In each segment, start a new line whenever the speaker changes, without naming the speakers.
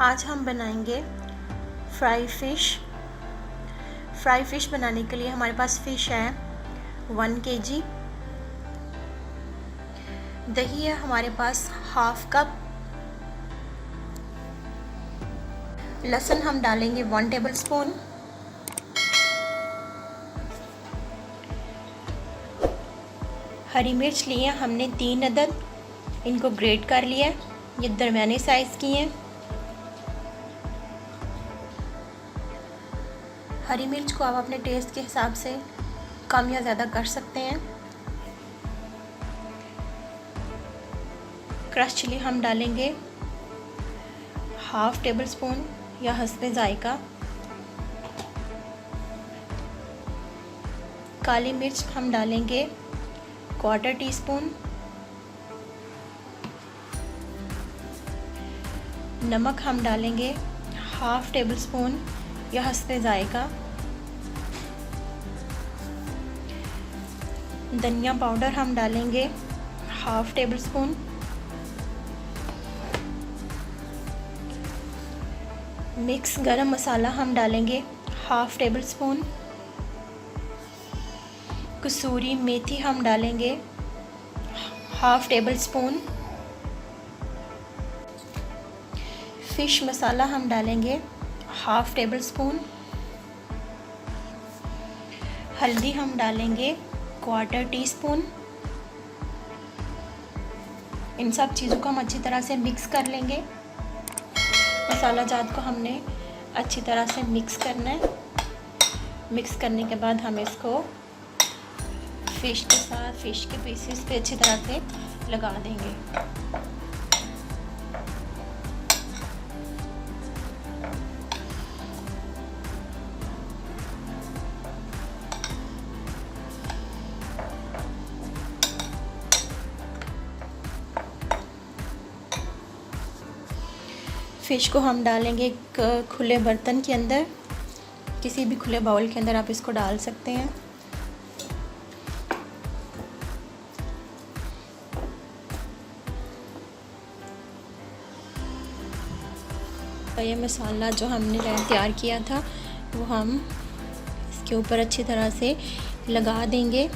आज हम बनाएंगे फ्राई फ़िश। फ्राई फ़िश बनाने के लिए हमारे पास फ़िश है 1 kg। दही है हमारे पास हाफ कप। लहसुन हम डालेंगे 1 टेबलस्पून। हरी मिर्च लिए हमने 3 अदद, इनको ग्रेट कर लिया। ये दरमियाने साइज़ की हैं। हरी मिर्च को आप अपने टेस्ट के हिसाब से कम या ज़्यादा कर सकते हैं। क्रश चिली हम डालेंगे हाफ टेबलस्पून या हस्बे ज़ायका। काली मिर्च हम डालेंगे 1/4 टीस्पून। नमक हम डालेंगे हाफ टेबलस्पून या हस्बे ज़ायका। धनिया पाउडर हम डालेंगे हाफ टेबलस्पून। मिक्स गरम मसाला हम डालेंगे हाफ टेबलस्पून। कसूरी मेथी हम डालेंगे हाफ टेबलस्पून। फ़िश मसाला हम डालेंगे हाफ टेबलस्पून। हल्दी हम डालेंगे 1/4 टीस्पून। इन सब चीज़ों को हम अच्छी तरह से मिक्स कर लेंगे। मसाला जात को हमने अच्छी तरह से मिक्स करना है। मिक्स करने के बाद हम इसको फ़िश के साथ फ़िश के पीसेस पे अच्छी तरह से लगा देंगे। फ़िश को हम डालेंगे एक खुले बर्तन के अंदर। किसी भी खुले बाउल के अंदर आप इसको डाल सकते हैं। ये मसाला जो हमने तैयार किया था वो हम इसके ऊपर अच्छी तरह से लगा देंगे।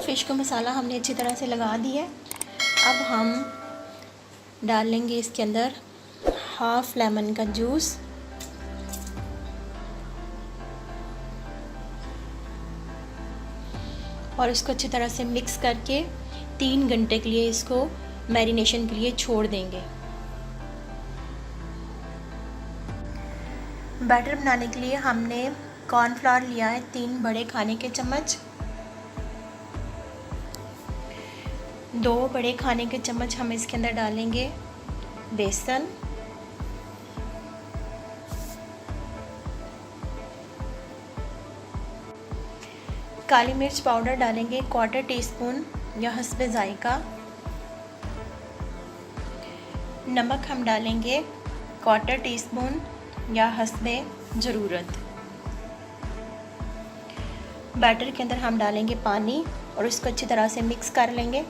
फ़िश का मसाला हमने अच्छी तरह से लगा दिया है। अब हम डालेंगे इसके अंदर हाफ लेमन का जूस। और इसको अच्छी तरह से मिक्स करके 3 घंटे के लिए इसको मैरिनेशन के लिए छोड़ देंगे। बैटर बनाने के लिए हमने कॉर्नफ्लावर लिया है 3 बड़े खाने के चम्मच। 2 बड़े खाने के चम्मच हम इसके अंदर डालेंगे बेसन। काली मिर्च पाउडर डालेंगे 1/4 टीस्पून या हस्बे ज़ायका। नमक हम डालेंगे 1/4 टीस्पून या हस्बे ज़रूरत। बैटर के अंदर हम डालेंगे पानी और इसको अच्छी तरह से मिक्स कर लेंगे।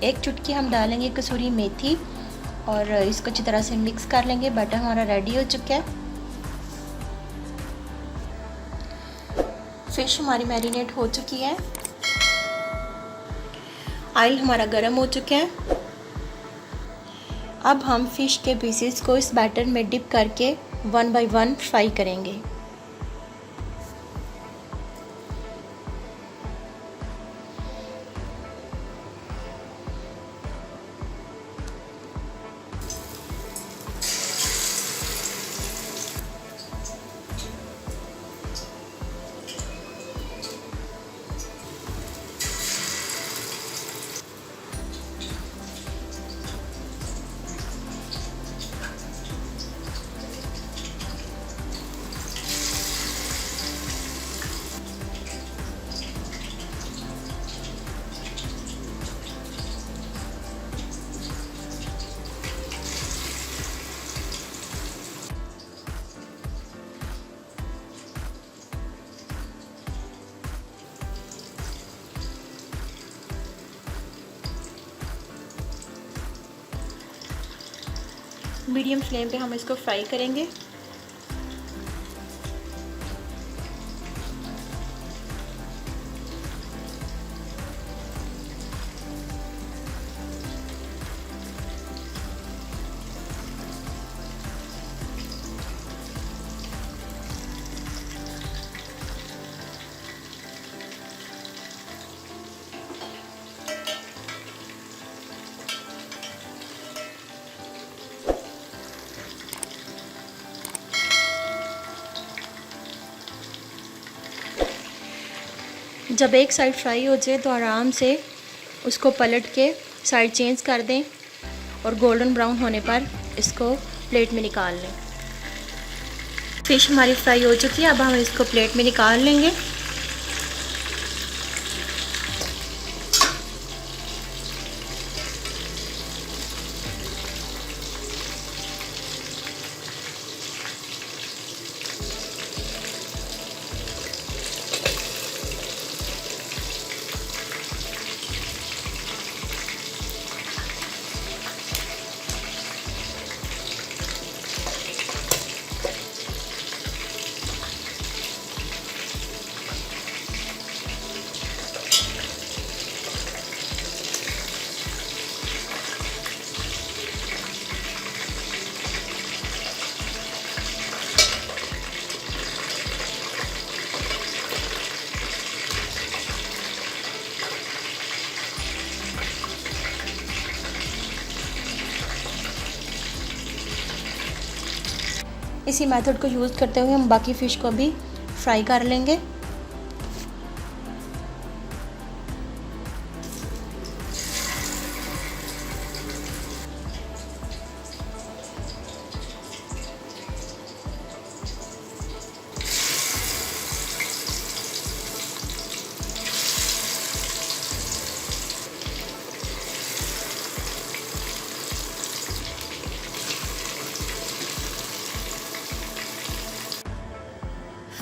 एक चुटकी हम डालेंगे कसूरी मेथी और इसको अच्छी तरह से मिक्स कर लेंगे। बैटर हमारा रेडी हो चुका है। फ़िश हमारी मैरिनेट हो चुकी है। ऑयल हमारा गर्म हो चुका है। अब हम फ़िश के पीसेस को इस बैटर में डिप करके 1 बाय 1 फ्राई करेंगे। मीडियम फ्लेम पे हम इसको फ्राई करेंगे। जब एक साइड फ्राई हो जाए तो आराम से उसको पलट के साइड चेंज कर दें और गोल्डन ब्राउन होने पर इसको प्लेट में निकाल लें। फ़िश हमारी फ्राई हो चुकी है, अब हम इसको प्लेट में निकाल लेंगे। इसी मेथड को यूज़ करते हुए हम बाकी फ़िश को भी फ्राई कर लेंगे।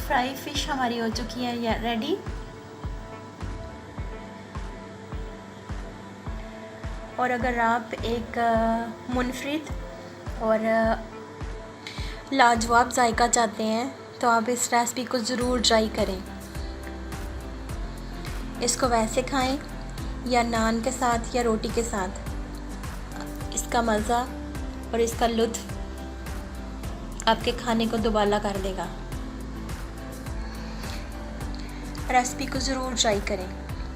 फ्राई फ़िश हमारी हो चुकी है या रेडी। और अगर आप एक मुनफरिद और लाजवाब जायका चाहते हैं तो आप इस रेसिपी को ज़रूर ट्राई करें। इसको वैसे खाएं या नान के साथ या रोटी के साथ, इसका मज़ा और इसका लुत्फ़ आपके खाने को दुबाला कर देगा। रेसिपी को ज़रूर ट्राई करें,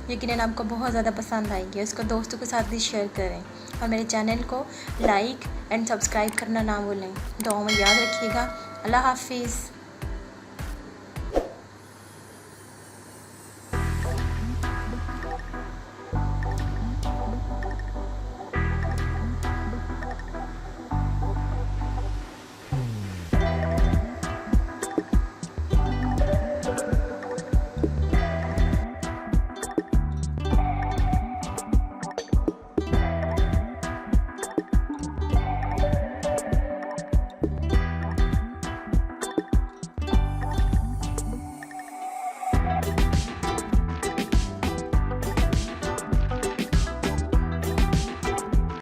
यकीनन आपको बहुत ज़्यादा पसंद आएगी। इसको दोस्तों के साथ भी शेयर करें और मेरे चैनल को लाइक एंड सब्सक्राइब करना ना भूलें। दुआ में याद रखिएगा। अल्लाह हाफिज़।